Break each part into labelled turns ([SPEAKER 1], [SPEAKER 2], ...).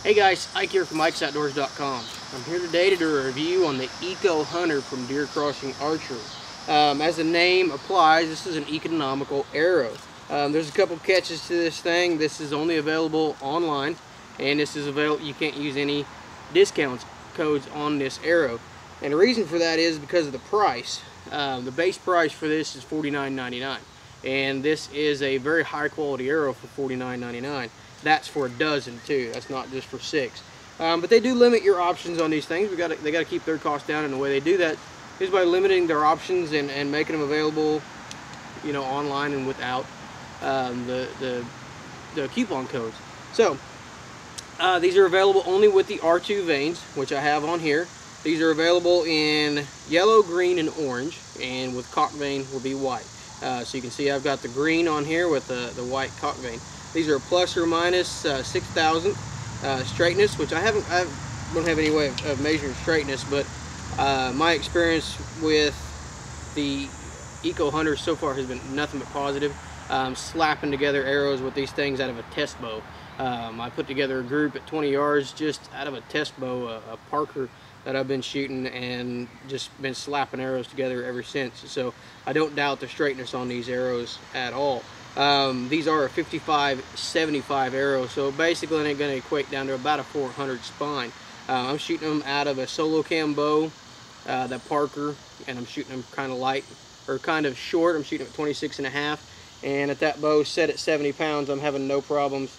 [SPEAKER 1] Hey guys, Ike here from IkesOutdoors.com. I'm here today to do a review on the Ecohunter from Deer Crossing Archery. As the name applies, this is an economical arrow. There's a couple catches to this thing. This is only available online, and this is available. You can't use any discount codes on this arrow. And the reason for that is because of the price. The base price for this is $49.99, and this is a very high quality arrow for $49.99. That's for a dozen too. That's not just for 6. But they do limit your options on these things. They got to keep their costs down, and the way they do that is by limiting their options and making them available, you know, online and without the coupon codes. So these are available only with the R2 vanes, which I have on here. These are available in yellow, green, and orange, and with cock vane will be white. So you can see I've got the green on here with the white cock vane. These are plus or minus 6,000 straightness, which I don't have any way of measuring straightness, but my experience with the Ecohunter so far has been nothing but positive. Slapping together arrows with these things out of a test bow. I put together a group at 20 yards just out of a test bow, a Parker that I've been shooting, and just been slapping arrows together ever since. So I don't doubt the straightness on these arrows at all. These are a 55-75 arrow, so basically they're going to equate down to about a 400 spine. I'm shooting them out of a solo cam bow, that Parker, and I'm shooting them kind of light, or kind of short. I'm shooting them at 26.5, and at that bow set at 70 pounds, I'm having no problems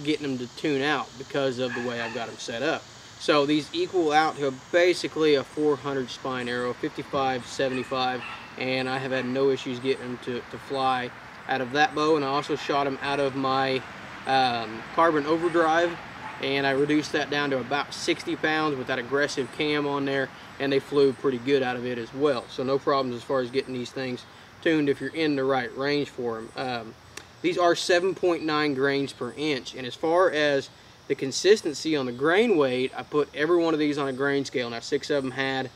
[SPEAKER 1] getting them to tune out because of the way I've got them set up. So these equal out to basically a 400 spine arrow, 55-75, and I have had no issues getting them to fly out of that bow. And I also shot them out of my carbon overdrive, and I reduced that down to about 60 pounds with that aggressive cam on there, and they flew pretty good out of it as well. So no problems as far as getting these things tuned if you're in the right range for them. These are 7.9 grains per inch, and as far as the consistency on the grain weight, I put every one of these on a grain scale. Now 6 of them had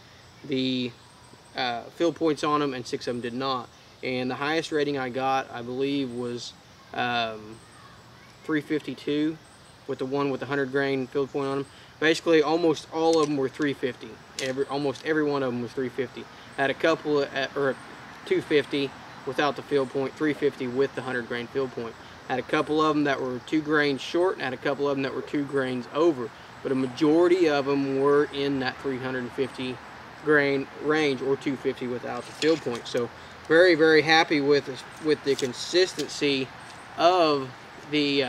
[SPEAKER 1] the field points on them, and 6 of them did not. And the highest rating I got, I believe, was 352 with the one with the 100 grain field point on them. Basically, almost all of them were 350. Almost every one of them was 350. I had a couple or 250 without the field point, 350 with the 100 grain field point. I had a couple of them that were 2 grains short, and I had a couple of them that were 2 grains over. But a majority of them were in that 350 grain range, or 250 without the field point. So very, very happy with the consistency of the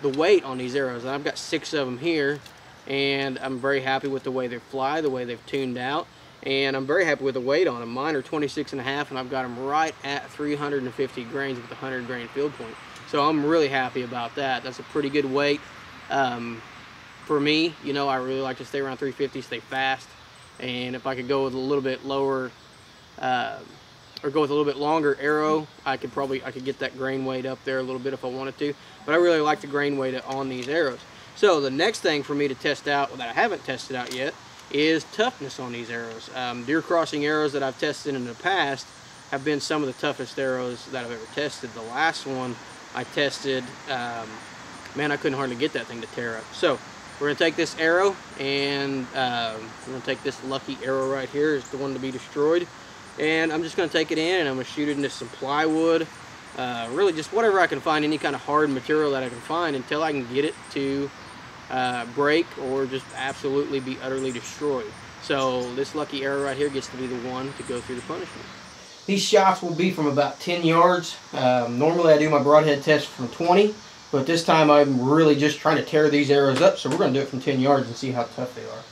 [SPEAKER 1] weight on these arrows. And I've got 6 of them here, and I'm very happy with the way they fly, the way they've tuned out, and I'm very happy with the weight on them. Mine are 26.5, and I've got them right at 350 grains with the 100 grain field point. So I'm really happy about that. That's a pretty good weight for me. You know, I really like to stay around 350, stay fast, and if I could go with a little bit lower or go with a little bit longer arrow, I could get that grain weight up there a little bit if I wanted to. But I really like the grain weight on these arrows. So the next thing for me to test out that I haven't tested out yet is toughness on these arrows. Deer crossing arrows that I've tested in the past have been some of the toughest arrows that I've ever tested. The last one I tested, man, I couldn't hardly get that thing to tear up. So we're going to take this arrow, and we're going to take this lucky arrow right here, is the one to be destroyed. And I'm just going to take it in, and I'm going to shoot it into some plywood, really just whatever I can find, any kind of hard material that I can find, until I can get it to break or just absolutely be utterly destroyed. So this lucky arrow right here gets to be the one to go through the punishment. These shots will be from about 10 yards. Normally I do my broadhead test from 20, but this time I'm really just trying to tear these arrows up, so we're going to do it from 10 yards and see how tough they are.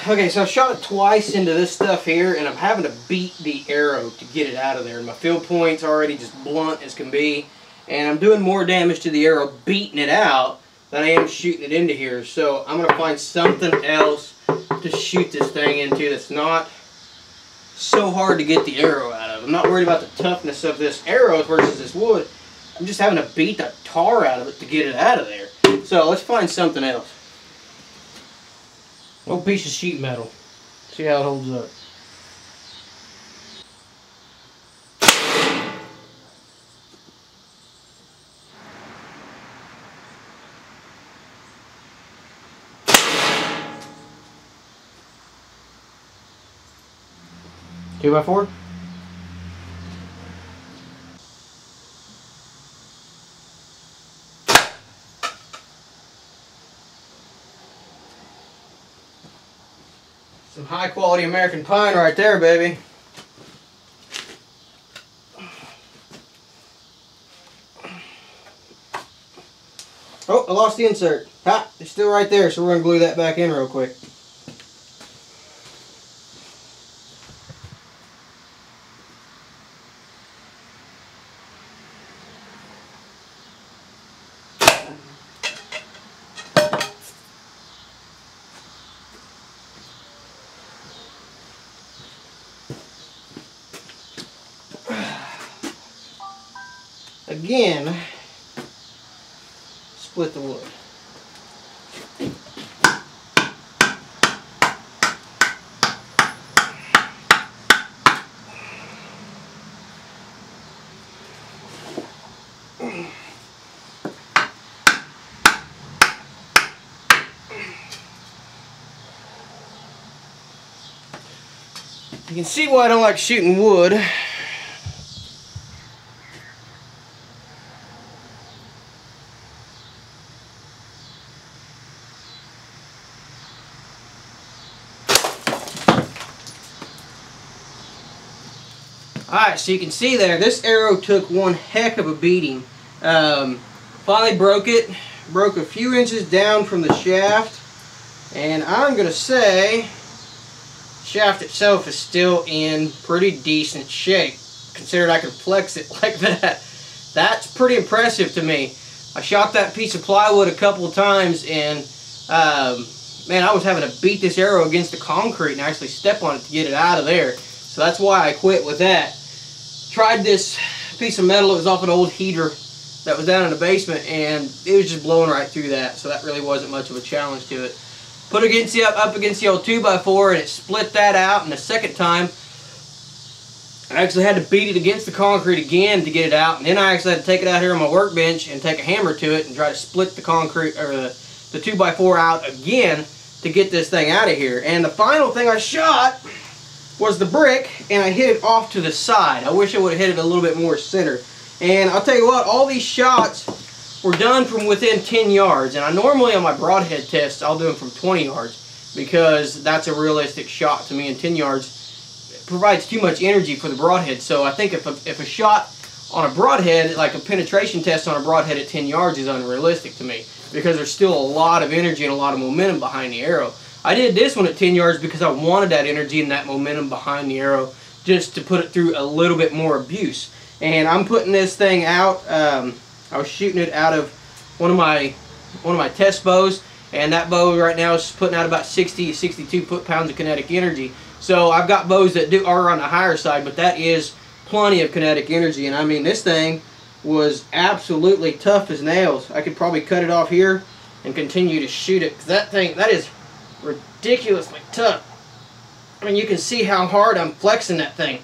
[SPEAKER 1] Okay, so I shot it twice into this stuff here, and I'm having to beat the arrow to get it out of there. My field point's already just blunt as can be, and I'm doing more damage to the arrow beating it out than I am shooting it into here. So I'm going to find something else to shoot this thing into that's not so hard to get the arrow out of. I'm not worried about the toughness of this arrow versus this wood. I'm just having to beat the tar out of it to get it out of there. So let's find something else. Little piece of sheet metal. See how it holds up. Two by four. Some high quality American pine right there, baby. Oh, I lost the insert. Ha, it's still right there, so we're going to glue that back in real quick. Again, split the wood. You can see why I don't like shooting wood. Alright, so you can see there, this arrow took one heck of a beating. Finally broke it, broke a few inches down from the shaft, and I'm going to say the shaft itself is still in pretty decent shape, considering I can flex it like that. That's pretty impressive to me. I shot that piece of plywood a couple of times, and man, I was having to beat this arrow against the concrete and actually step on it to get it out of there. So that's why I quit with that. Tried this piece of metal. It was off an old heater that was down in the basement, and it was just blowing right through that, so that really wasn't much of a challenge to it. Put it up against the old 2x4, and it split that out, and the second time I actually had to beat it against the concrete again to get it out, and then I actually had to take it out here on my workbench and take a hammer to it and try to split the concrete, or the 2x4 out again to get this thing out of here. And the final thing I shot was the brick, and I hit it off to the side. I wish I would have hit it a little bit more center. And I'll tell you what, all these shots were done from within 10 yards. And I normally on my broadhead tests, I'll do them from 20 yards because that's a realistic shot to me, and 10 yards provides too much energy for the broadhead. So I think if a shot on a broadhead, like a penetration test on a broadhead at 10 yards is unrealistic to me, because there's still a lot of energy and a lot of momentum behind the arrow. I did this one at 10 yards because I wanted that energy and that momentum behind the arrow just to put it through a little bit more abuse. And I'm putting this thing out. I was shooting it out of one of my test bows, and that bow right now is putting out about 62 foot-pounds of kinetic energy. So I've got bows that are on the higher side, but that is plenty of kinetic energy. And I mean, this thing was absolutely tough as nails. I could probably cut it off here and continue to shoot it, because that is ridiculously tough. I mean, you can see how hard I'm flexing that thing,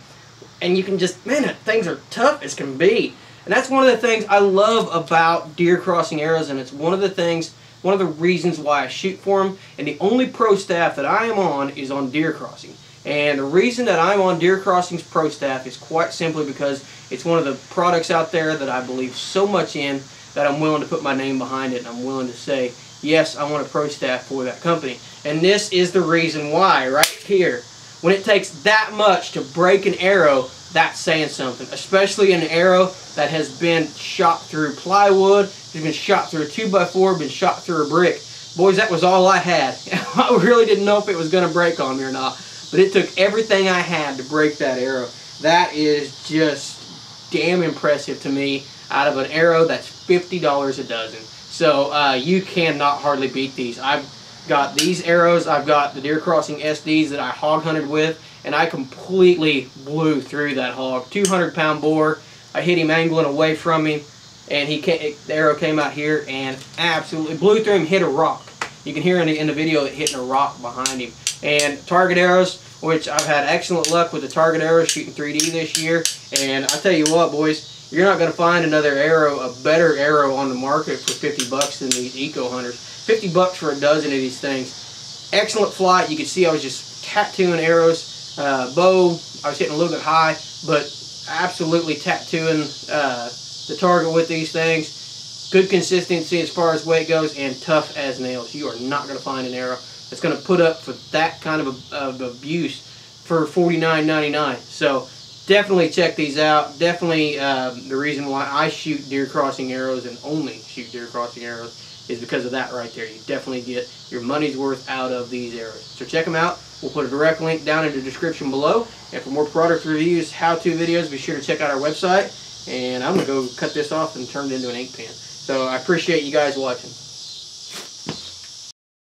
[SPEAKER 1] and you can just, man, that things are tough as can be. And that's one of the things I love about deer crossing arrows, and it's one of the reasons why I shoot for them. And the only pro staff that I am on is on deer crossing. And the reason that I'm on Deer Crossing's pro staff is quite simply because it's one of the products out there that I believe so much in that I'm willing to put my name behind it, and I'm willing to say, yes, I want a pro staff for that company. And this is the reason why, right here. When it takes that much to break an arrow, that's saying something. Especially an arrow that has been shot through plywood, has been shot through a 2x4, been shot through a brick. Boys, that was all I had. I really didn't know if it was going to break on me or not. But it took everything I had to break that arrow. That is just damn impressive to me out of an arrow that's $50 a dozen. So you cannot hardly beat these. I've got these arrows, I've got the Deer Crossing SDs that I hog hunted with, and I completely blew through that hog. 200-pound boar. I hit him angling away from him, and the arrow came out here and absolutely blew through him, hit a rock. You can hear in the video it hitting a rock behind him. And target arrows, which I've had excellent luck with the target arrows shooting 3D this year. And I tell you what, boys, you're not going to find another arrow, a better arrow on the market for 50 bucks than these Ecohunters. 50 bucks for a dozen of these things. Excellent flight. You can see I was just tattooing arrows. Bow, I was hitting a little bit high, but absolutely tattooing the target with these things. Good consistency as far as weight goes, and tough as nails. You are not going to find an arrow that's going to put up for that kind of abuse for $49.99. So definitely check these out. Definitely the reason why I shoot deer crossing arrows and only shoot deer crossing arrows is because of that right there. You definitely get your money's worth out of these arrows. So check them out. We'll put a direct link down in the description below. And for more product reviews, how-to videos, be sure to check out our website. And I'm going to go cut this off and turn it into an ink pen. So I appreciate you guys watching.